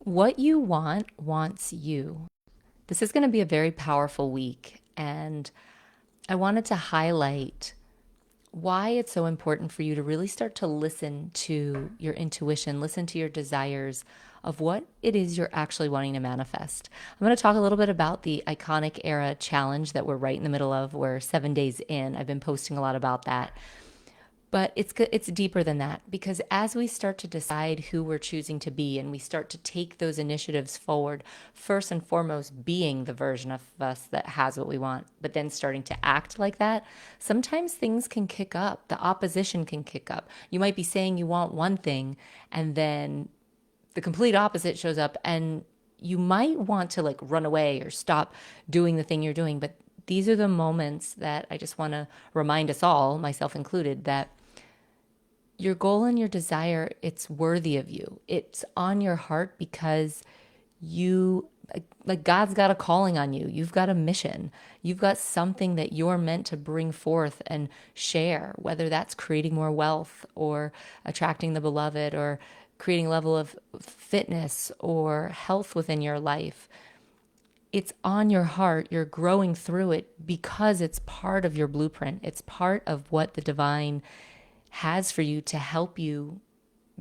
What you want wants you. This is going to be a very powerful week, and I wanted to highlight why it's so important for you to really start to listen to your intuition, listen to your desires of what it is you're actually wanting to manifest. I'm going to talk a little bit about the Iconic Era Challenge that we're right in the middle of. We're 7 days in. I've been posting a lot about that. But it's deeper than that, because as we start to decide who we're choosing to be and we start to take those initiatives forward, first and foremost being the version of us that has what we want, but then starting to act like that, sometimes things can kick up. The opposition can kick up. You might be saying you want one thing, and then the complete opposite shows up, and you might want to like run away or stop doing the thing you're doing. But these are the moments that I just want to remind us all, myself included, that your goal and your desire, it's worthy of you. It's on your heart because you, like God's got a calling on you. You've got a mission. You've got something that you're meant to bring forth and share, whether that's creating more wealth or attracting the beloved or creating a level of fitness or health within your life. It's on your heart. You're growing through it because it's part of your blueprint. It's part of what the divine has for you to help you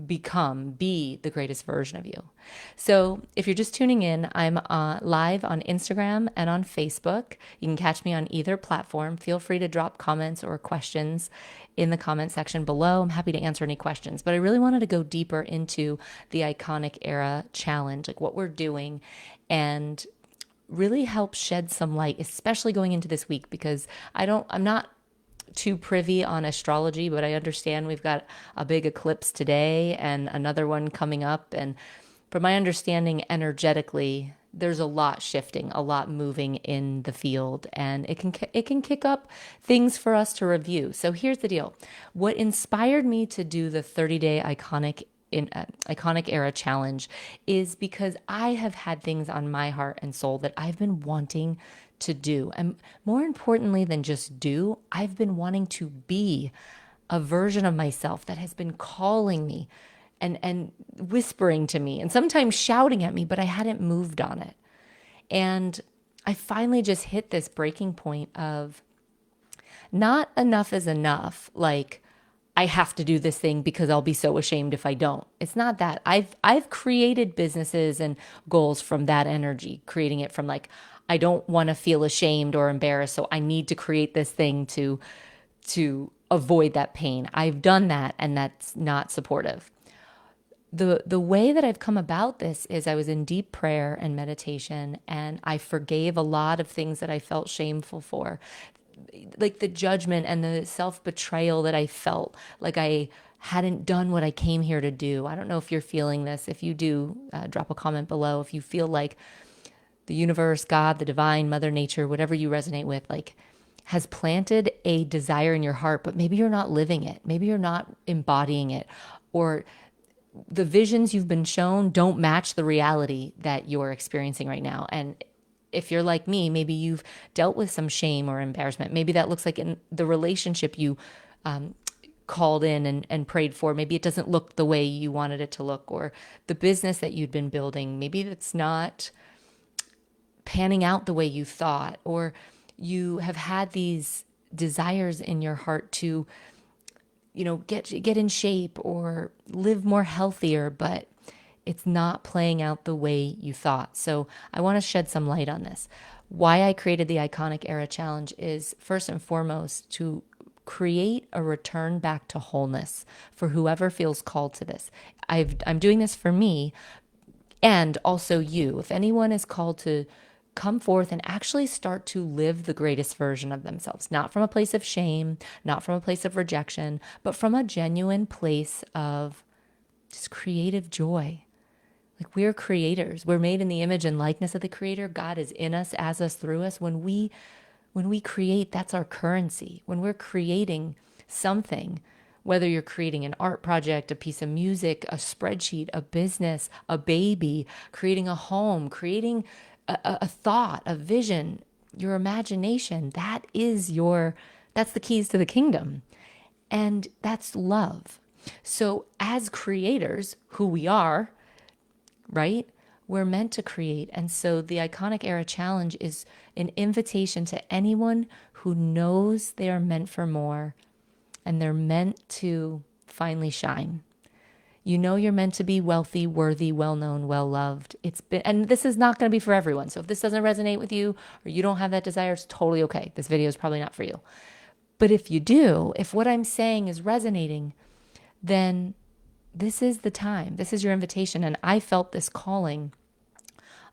be the greatest version of you. So if you're just tuning in, I'm live on Instagram and on Facebook. You can catch me on either platform. Feel free to drop comments or questions in the comment section below. I'm happy to answer any questions, but I really wanted to go deeper into the Iconic Era Challenge, like what we're doing, and really help shed some light, especially going into this week, because I'm not too privy on astrology, but I understand we've got a big eclipse today and another one coming up. And from my understanding, energetically, there's a lot shifting, a lot moving in the field, and it can kick up things for us to review. So here's the deal: what inspired me to do the 30-day Iconic Era Challenge is because I have had things on my heart and soul that I've been wanting to do. And more importantly than just do, I've been wanting to be a version of myself that has been calling me and whispering to me and sometimes shouting at me, but I hadn't moved on it. And I finally just hit this breaking point of not enough is enough. Like, I have to do this thing because I'll be so ashamed if I don't. It's not that. I've created businesses and goals from that energy, creating it from like, I don't want to feel ashamed or embarrassed, so I need to create this thing to avoid that pain. I've done that, and that's not supportive. The way that I've come about this is I was in deep prayer and meditation, and I forgave a lot of things that I felt shameful for, like the judgment and the self-betrayal that I felt like I hadn't done what I came here to do. I don't know if you're feeling this. If you do, drop a comment below. If you feel like the universe, God, the divine, Mother Nature, whatever you resonate with, like has planted a desire in your heart, but maybe you're not living it. Maybe you're not embodying it, or the visions you've been shown don't match the reality that you're experiencing right now. And if you're like me, maybe you've dealt with some shame or embarrassment. Maybe that looks like in the relationship you called in and prayed for. Maybe it doesn't look the way you wanted it to look, or the business that you'd been building. Maybe it's not panning out the way you thought, or you have had these desires in your heart to, get in shape or live more healthier, but it's not playing out the way you thought. So I want to shed some light on this. Why I created the Iconic Era Challenge is first and foremost to create a return back to wholeness for whoever feels called to this. I'm doing this for me and also you. If anyone is called to come forth and actually start to live the greatest version of themselves, not from a place of shame, not from a place of rejection, but from a genuine place of just creative joy. Like, we're creators. We're made in the image and likeness of the Creator. God is in us, as us, through us. When we create, that's our currency. When we're creating something, whether you're creating an art project, a piece of music, a spreadsheet, a business, a baby, creating a home, creating a thought, a vision, your imagination, that's the keys to the kingdom. And that's love. So as creators, who we are, right? We're meant to create. And so the Iconic Era Challenge is an invitation to anyone who knows they are meant for more and they're meant to finally shine. You know you're meant to be wealthy, worthy, well-known, well-loved. And this is not going to be for everyone. So if this doesn't resonate with you or you don't have that desire, it's totally okay. This video is probably not for you. But if you do, if what I'm saying is resonating, then this is the time. This is your invitation. And I felt this calling.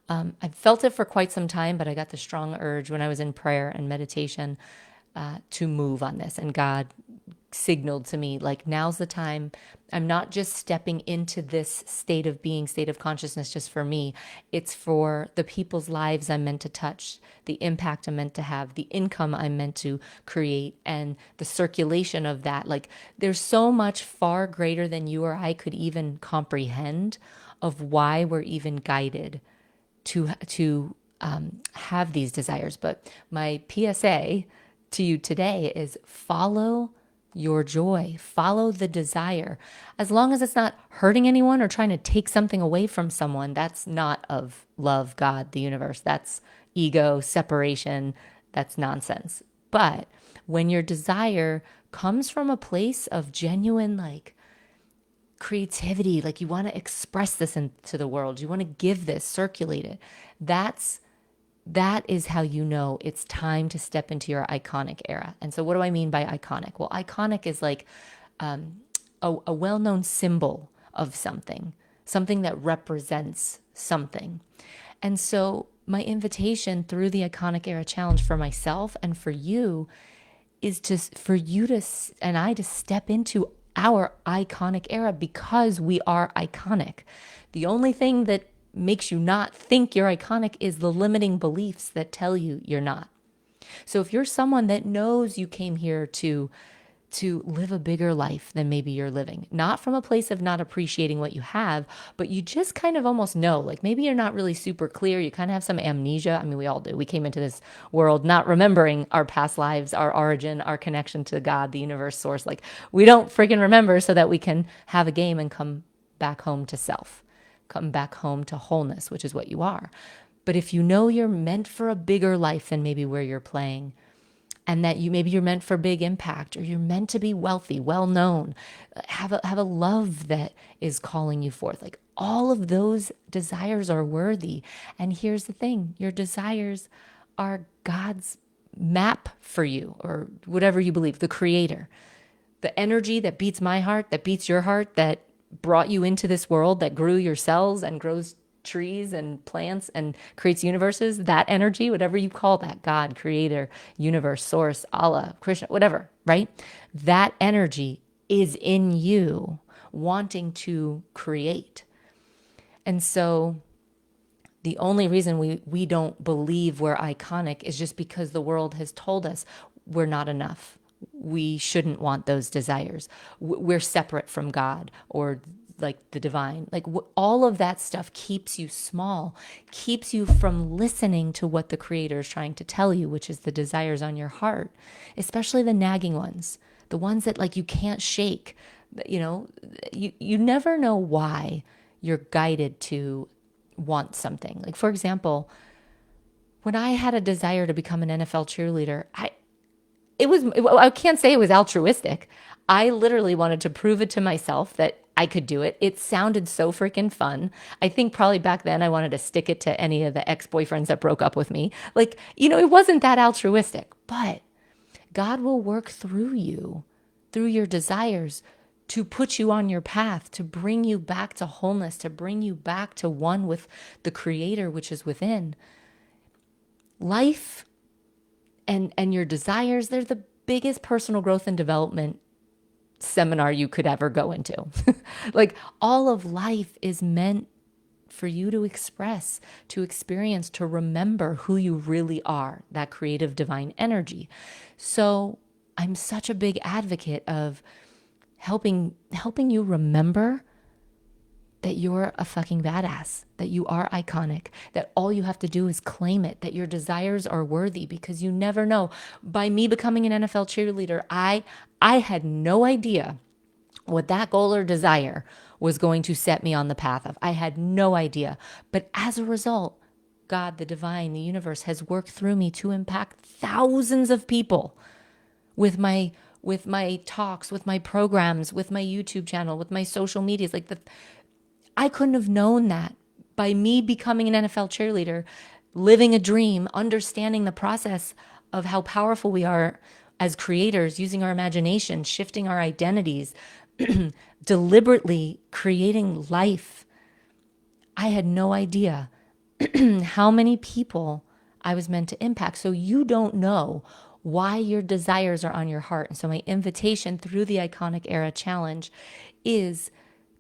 I felt it for quite some time, but I got the strong urge when I was in prayer and meditation to move on this. And God signaled to me, like, now's the time. I'm not just stepping into this state of being, state of consciousness just for me. It's for the people's lives I'm meant to touch, the impact I'm meant to have, the income I'm meant to create, and the circulation of that. Like, there's so much far greater than you or I could even comprehend of why we're even guided to have these desires. But my PSA to you today is follow your joy, follow the desire. As long as it's not hurting anyone or trying to take something away from someone, that's not of love, God, the universe. That's ego, separation. That's nonsense. But when your desire comes from a place of genuine, like, creativity, like you want to express this into the world, you want to give this, circulate it, that is how you know it's time to step into your iconic era. And so what do I mean by iconic? Well, iconic is like a well-known symbol of something that represents something. And so my invitation through the Iconic Era Challenge for myself and for you is for you to and I to step into our iconic era, because we are iconic. The only thing that makes you not think you're iconic is the limiting beliefs that tell you you're not. So if you're someone that knows you came here to live a bigger life than maybe you're living, not from a place of not appreciating what you have, but you just kind of almost know, like maybe you're not really super clear. You kind of have some amnesia. I mean, we all do. We came into this world not remembering our past lives, our origin, our connection to God, the universe, source. Like, we don't freaking remember so that we can have a game and come back home to self, come back home to wholeness, which is what you are. But if you know you're meant for a bigger life than maybe where you're playing, and that you're meant for big impact, or you're meant to be wealthy, well known, have a love that is calling you forth. Like, all of those desires are worthy. And here's the thing, your desires are God's map for you, or whatever you believe, the creator. The energy that beats my heart, that beats your heart, that brought you into this world, that grew your cells and grows trees and plants and creates universes, that energy, whatever you call that, God, creator, universe, source, Allah, Krishna, whatever, right? That energy is in you wanting to create. And so the only reason we don't believe we're iconic is just because the world has told us we're not enough. We shouldn't want those desires. We're separate from God, or like the divine. Like, all of that stuff keeps you small, keeps you from listening to what the creator is trying to tell you, which is the desires on your heart, especially the nagging ones, the ones that, like, you can't shake. You know, you never know why you're guided to want something. Like, for example, when I had a desire to become an NFL cheerleader, I can't say it was altruistic. I literally wanted to prove it to myself that I could do it. It sounded so freaking fun. I think probably back then I wanted to stick it to any of the ex-boyfriends that broke up with me. Like, it wasn't that altruistic, but God will work through you, through your desires, to put you on your path, to bring you back to wholeness, to bring you back to one with the creator, which is within. Life and your desires, they're the biggest personal growth and development seminar you could ever go into. Like, all of life is meant for you to express, to experience, to remember who you really are, that creative divine energy. So I'm such a big advocate of helping you remember that you're a fucking badass, that you are iconic, that all you have to do is claim it, that your desires are worthy, because you never know. By me becoming an NFL cheerleader, I had no idea what that goal or desire was going to set me on the path of. I had no idea. But as a result, God, the divine, the universe has worked through me to impact thousands of people with my talks, with my programs, with my YouTube channel, with my social medias. I couldn't have known that by me becoming an NFL cheerleader, living a dream, understanding the process of how powerful we are as creators, using our imagination, shifting our identities, deliberately creating life. I had no idea how many people I was meant to impact. So you don't know why your desires are on your heart. And so my invitation through the Iconic Era Challenge is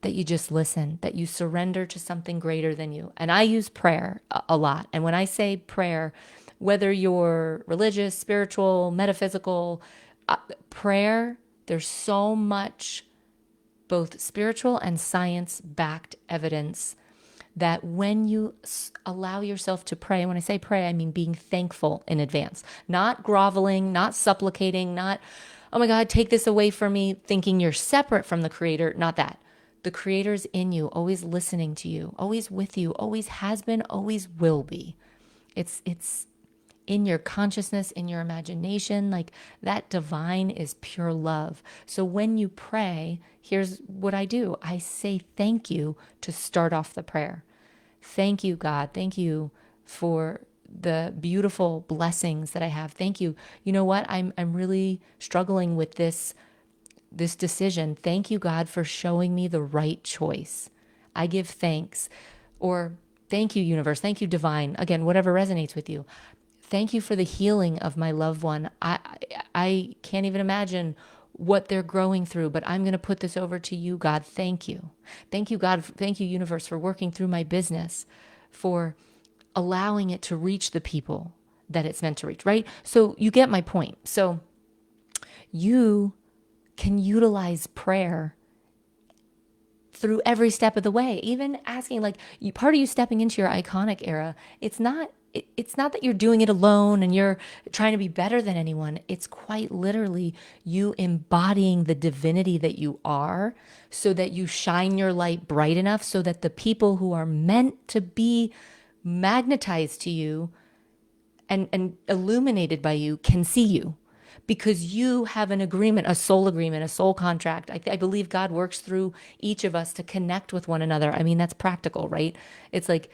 that you just listen, that you surrender to something greater than you. And I use prayer a lot. And when I say prayer, whether you're religious, spiritual, metaphysical, prayer, there's so much both spiritual and science-backed evidence that when you allow yourself to pray, and when I say pray, I mean being thankful in advance, not groveling, not supplicating, not, oh my God, take this away from me, thinking you're separate from the Creator, not that. The Creator's in you, always listening to you, always with you, always has been, always will be. It's in your consciousness, in your imagination, like that divine is pure love. So when you pray, here's what I do. I say thank you to start off the prayer. Thank you, God. Thank you for the beautiful blessings that I have. Thank you. You know what? I'm really struggling with this decision. Thank you, God, for showing me the right choice. I give thanks. Or thank you, universe. Thank you, divine. Again, whatever resonates with you. Thank you for the healing of my loved one. I can't even imagine what they're growing through, but I'm going to put this over to you, God. Thank you. Thank you, God. Thank you, universe, for working through my business, for allowing it to reach the people that it's meant to reach, right? So you get my point. So you can utilize prayer through every step of the way, even asking, like, part of you stepping into your iconic era, it's not that you're doing it alone and you're trying to be better than anyone. It's quite literally you embodying the divinity that you are so that you shine your light bright enough so that the people who are meant to be magnetized to you and illuminated by you can see you. Because you have an agreement, a soul contract. I believe God works through each of us to connect with one another. I mean, that's practical, right? It's like,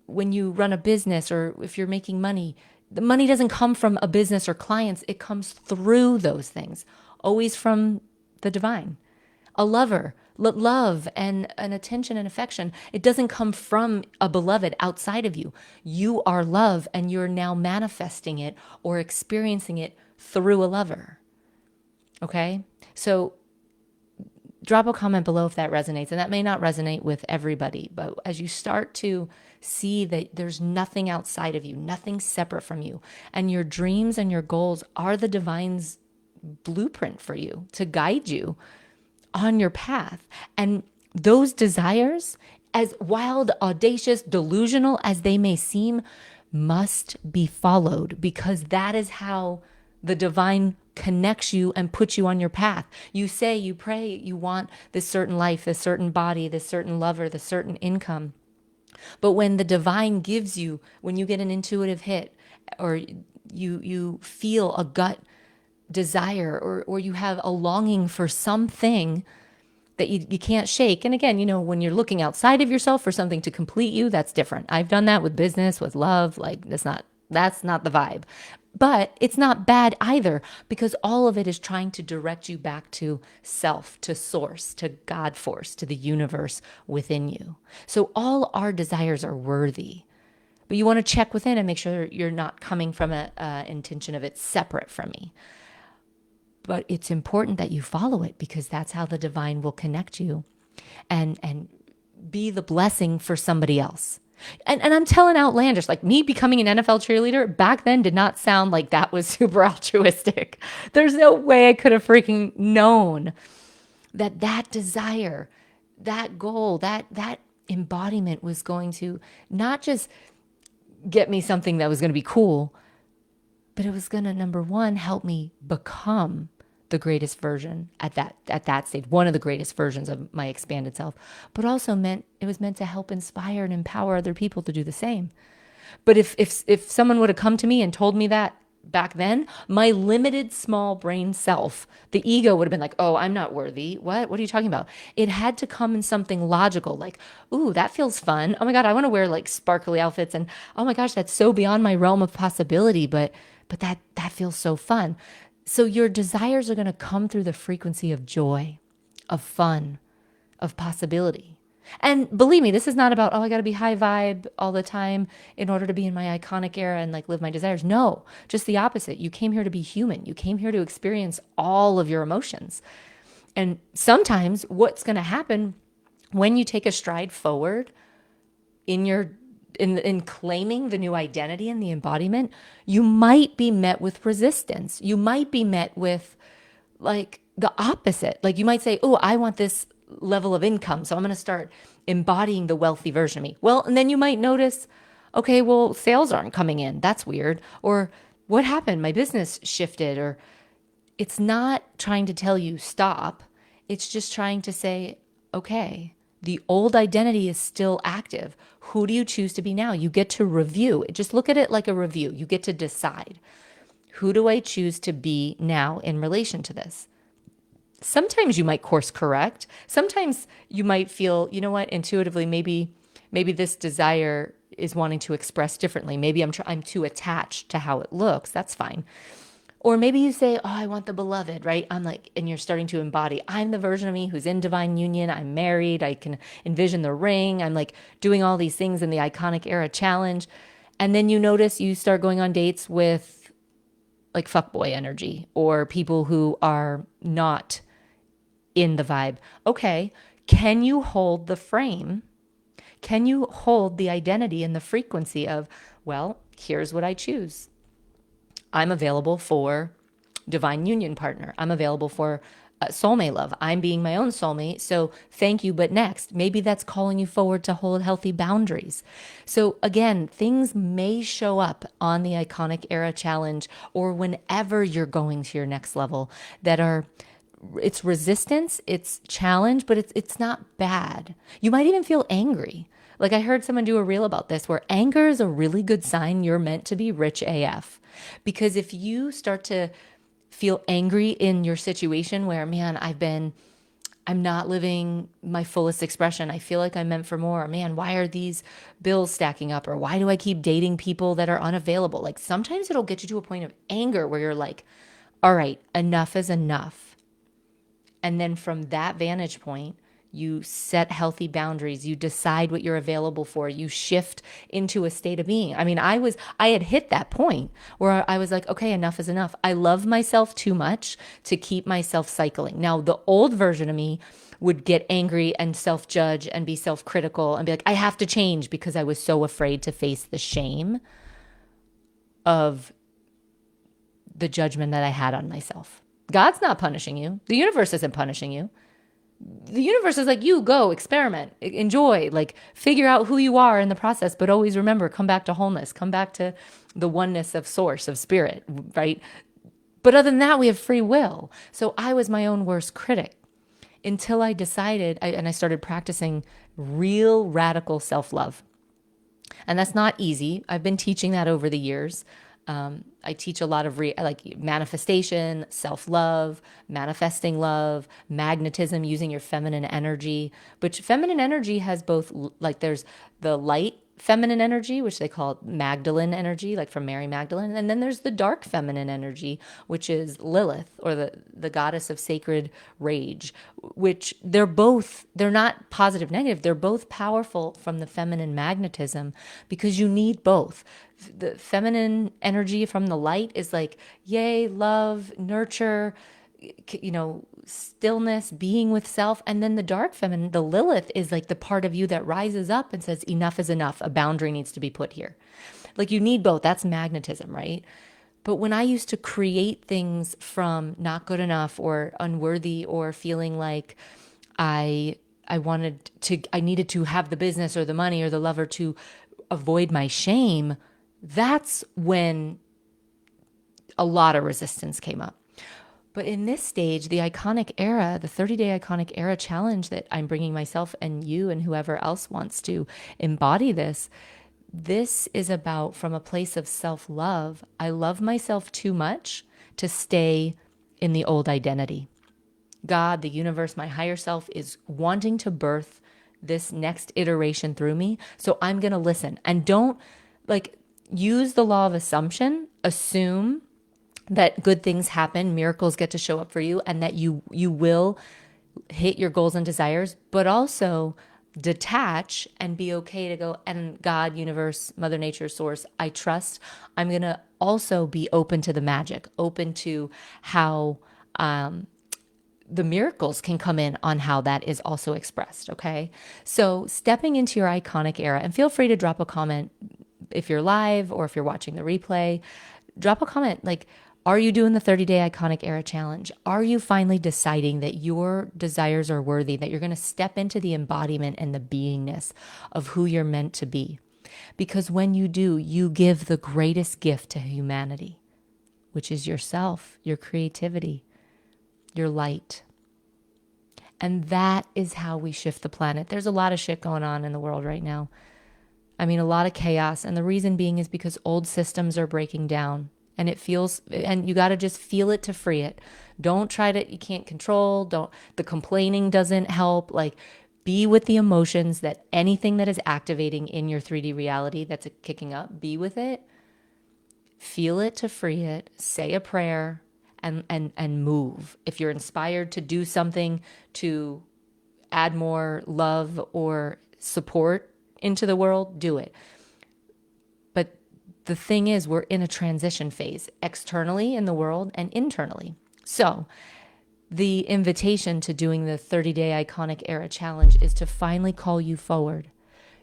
when you run a business or if you're making money, the money doesn't come from a business or clients. It comes through those things, always from the divine. A lover, love and attention and affection. It doesn't come from a beloved outside of you. You are love and you're now manifesting it or experiencing it through a lover. Okay? So drop a comment below if that resonates. And that may not resonate with everybody, but as you start to see that there's nothing outside of you, nothing separate from you, and your dreams and your goals are the divine's blueprint for you to guide you on your path. And those desires, as wild, audacious, delusional as they may seem, must be followed because that is how the divine connects you and puts you on your path. You say, you pray, you want this certain life, this certain body, this certain lover, this certain income. But when the divine gives you, when you get an intuitive hit or you feel a gut desire or you have a longing for something that you can't shake. And again, when you're looking outside of yourself for something to complete you, that's different. I've done that with business, with love. Like that's not the vibe. But it's not bad either because all of it is trying to direct you back to self, to source, to God force, to the universe within you. So all our desires are worthy. But you want to check within and make sure you're not coming from an intention of it's separate from me. But it's important that you follow it because that's how the divine will connect you and be the blessing for somebody else. And I'm telling outlandish, like me becoming an NFL cheerleader back then did not sound like that was super altruistic. There's no way I could have freaking known that desire, that goal, that embodiment was going to not just get me something that was going to be cool, but it was going to, number one, help me become the the greatest version at that stage, one of the greatest versions of my expanded self, but also it was meant to help inspire and empower other people to do the same. But if someone would have come to me and told me that back then, my limited small brain self, the ego would have been like, "Oh, I'm not worthy. What are you talking about?" It had to come in something logical, like, "Ooh, that feels fun. Oh my God, I want to wear like sparkly outfits, and oh my gosh, that's so beyond my realm of possibility, but that feels so fun." So your desires are going to come through the frequency of joy, of fun, of possibility. And believe me, this is not about, oh, I got to be high vibe all the time in order to be in my iconic era and like live my desires. No, just the opposite. You came here to be human. You came here to experience all of your emotions. And sometimes what's going to happen when you take a stride forward in your in claiming the new identity and the embodiment, you might be met with resistance. You might be met with like the opposite. Like you might say, "Oh, I want this level of income, so I'm going to start embodying the wealthy version of me." Well, and then you might notice, okay, well, sales aren't coming in. That's weird. Or what happened? My business shifted. Or it's not trying to tell you stop. It's just trying to say, okay, the old identity is still active. Who do you choose to be now? You get to review. Just look at it like a review. You get to decide, who do I choose to be now in relation to this? Sometimes you might course correct. Sometimes you might feel, you know what, intuitively, maybe this desire is wanting to express differently. Maybe I'm too attached to how it looks. That's fine. Or maybe you say, "Oh, I want the beloved," right? I'm like, and you're starting to embody, I'm the version of me who's in divine union. I'm married. I can envision the ring. I'm like doing all these things in the iconic era challenge. And then you notice you start going on dates with like fuckboy energy or people who are not in the vibe. Okay, can you hold the frame? Can you hold the identity and the frequency of, well, here's what I choose. I'm available for divine union partner. I'm available for soulmate love. I'm being my own soulmate. So thank you, but next. Maybe that's calling you forward to hold healthy boundaries. So again, things may show up on the Iconic Era Challenge or whenever you're going to your next level that are, it's resistance, it's challenge, but it's not bad. You might even feel angry. Like I heard someone do a reel about this where anger is a really good sign you're meant to be rich AF. Because if you start to feel angry in your situation where, man, I'm not living my fullest expression. I feel like I'm meant for more. Man, why are these bills stacking up? Or why do I keep dating people that are unavailable? Like sometimes it'll get you to a point of anger where you're like, all right, enough is enough. And then from that vantage point, you set healthy boundaries. You decide what you're available for. You shift into a state of being. I mean, I had hit that point where I was like, okay, enough is enough. I love myself too much to keep myself cycling. Now, the old version of me would get angry and self-judge and be self-critical and be like, I have to change because I was so afraid to face the shame of the judgment that I had on myself. God's not punishing you. The universe isn't punishing you. The universe is like, you go experiment, enjoy, like figure out who you are in the process, but always remember, come back to wholeness, come back to the oneness of source, of spirit, right? But other than that, we have free will. So I was my own worst critic until I decided, and I started practicing real radical self-love. And that's not easy. I've been teaching that over the years. I teach a lot of like manifestation, self-love, manifesting love, magnetism, using your feminine energy. But feminine energy has both, like there's the light feminine energy, which they call Magdalene energy, like from Mary Magdalene. And then there's the dark feminine energy, which is Lilith, or the goddess of sacred rage, which they're not positive, negative. They're both powerful from the feminine magnetism because you need both. The feminine energy from the light is like, yay, love, nurture, stillness, being with self. And then the dark feminine, the Lilith, is like the part of you that rises up and says, enough is enough. A boundary needs to be put here. Like you need both. That's magnetism, right? But when I used to create things from not good enough or unworthy or feeling like I needed to have the business or the money or the lover to avoid my shame, that's when a lot of resistance came up. But in this stage, the iconic era, the 30-day iconic era challenge that I'm bringing myself and you and whoever else wants to embody this, this is about from a place of self-love. I love myself too much to stay in the old identity. God, the universe, my higher self is wanting to birth this next iteration through me. So I'm going to listen and don't like use the law of assumption, assume that good things happen, miracles get to show up for you, and that you will hit your goals and desires, but also detach and be okay to go, and God, universe, mother nature, source, I trust. I'm going to also be open to the magic, open to how the miracles can come in on how that is also expressed. Okay. So stepping into your iconic era, and feel free to drop a comment if you're live or if you're watching the replay. Drop a comment like, are you doing the 30-day iconic era challenge? Are you finally deciding that your desires are worthy, that you're going to step into the embodiment and the beingness of who you're meant to be? Because when you do, you give the greatest gift to humanity, which is yourself, your creativity, your light. And that is how we shift the planet. There's a lot of shit going on in the world right now. I mean, a lot of chaos. And the reason being is because old systems are breaking down. And it feels, and you got to just feel it to free it. Don't try to, you can't control, the complaining doesn't help. Like, be with the emotions that anything that is activating in your 3D reality that's kicking up, be with it, feel it to free it, say a prayer, and move. If you're inspired to do something to add more love or support into the world, do it. But the thing is, we're in a transition phase externally in the world and internally. So the invitation to doing the 30-day iconic era challenge is to finally call you forward.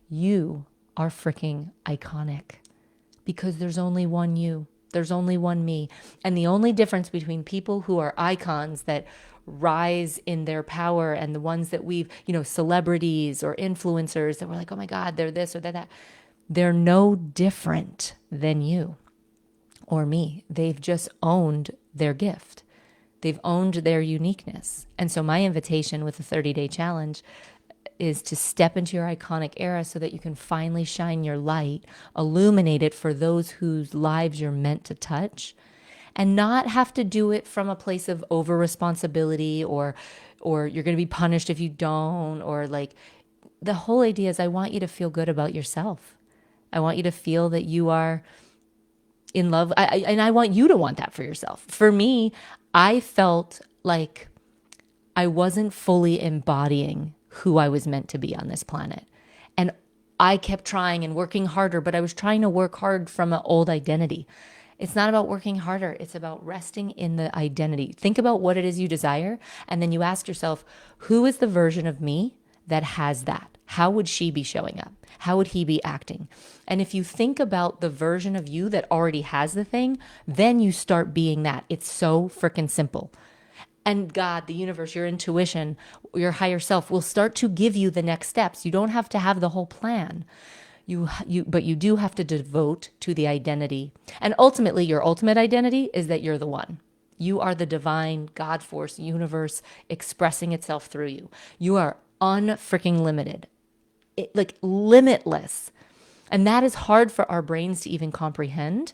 You are freaking iconic because there's only one you. There's only one me. And the only difference between people who are icons that rise in their power and the ones that we've, celebrities or influencers that we're like, oh my God, they're this or that. They're no different than you or me. They've just owned their gift. They've owned their uniqueness. And so my invitation with the 30-day challenge is to step into your iconic era so that you can finally shine your light, illuminate it for those whose lives you're meant to touch, and not have to do it from a place of over responsibility or you're going to be punished if you don't, or like the whole idea is I want you to feel good about yourself. I want you to feel that you are in love. And I want you to want that for yourself. For me, I felt like I wasn't fully embodying who I was meant to be on this planet. And I kept trying and working harder, but I was trying to work hard from an old identity. It's not about working harder. It's about resting in the identity. Think about what it is you desire. And then you ask yourself, who is the version of me that has that? How would she be showing up? How would he be acting? And if you think about the version of you that already has the thing, then you start being that. It's so freaking simple. And God, the universe, your intuition, your higher self will start to give you the next steps. You don't have to have the whole plan. But you do have to devote to the identity. And ultimately, your ultimate identity is that you're the one. You are the divine God force, universe expressing itself through you. You are unfreaking limited, like limitless. And that is hard for our brains to even comprehend.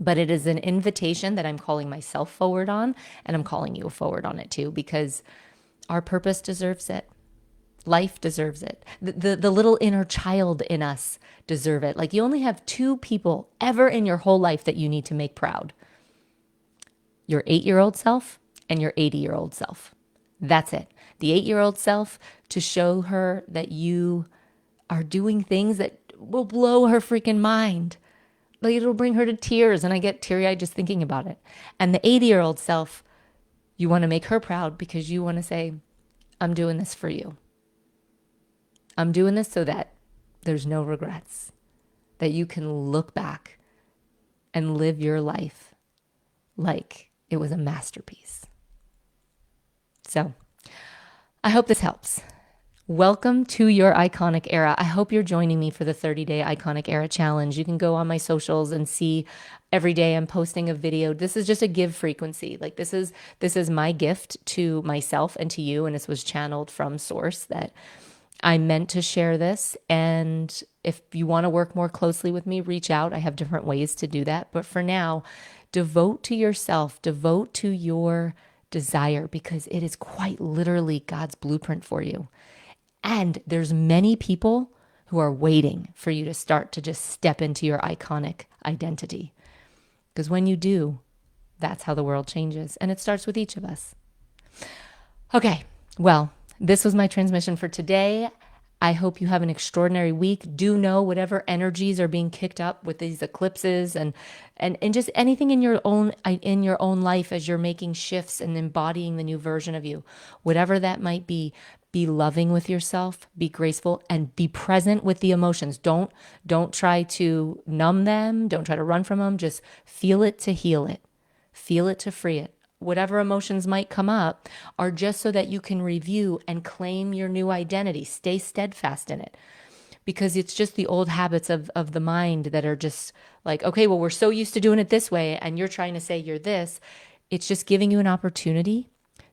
But it is an invitation that I'm calling myself forward on, and I'm calling you forward on it too, because our purpose deserves it. Life deserves it. The little inner child in us deserve it. Like, you only have two people ever in your whole life that you need to make proud. Your 8-year-old self and your 80-year-old self. That's it. The 8-year-old self, to show her that you are doing things that will blow her freaking mind. Like, it'll bring her to tears, and I get teary-eyed just thinking about it. And the 80-year-old self, you want to make her proud because you want to say, I'm doing this for you. I'm doing this so that there's no regrets, that you can look back and live your life like it was a masterpiece. So I hope this helps. Welcome to your iconic era. I hope you're joining me for the 30-day iconic era challenge. You can go on my socials and see every day I'm posting a video. This is just a give frequency. Like this is my gift to myself and to you, and this was channeled from source that I meant to share this. And if you want to work more closely with me, reach out. I have different ways to do that. But for now, devote to yourself, devote to your desire, because it is quite literally God's blueprint for you. And there's many people who are waiting for you to start to just step into your iconic identity. Because when you do, that's how the world changes. And it starts with each of us. Okay, well, this was my transmission for today. I hope you have an extraordinary week. Do know whatever energies are being kicked up with these eclipses and just anything in your own life as you're making shifts and embodying the new version of you. Whatever that might be loving with yourself, be graceful, and be present with the emotions. Don't try to numb them, don't try to run from them. Just feel it to heal it. Feel it to free it. Whatever emotions might come up are just so that you can review and claim your new identity. Stay steadfast in it, because it's just the old habits of the mind that are just like, okay, well, we're so used to doing it this way, and you're trying to say you're this. It's just giving you an opportunity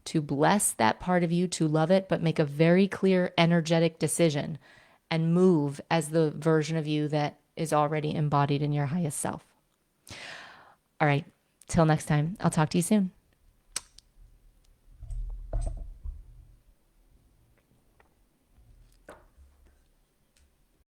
to bless that part of you, to love it, but make a very clear, energetic decision and move as the version of you that is already embodied in your highest self. All right, till next time, I'll talk to you soon.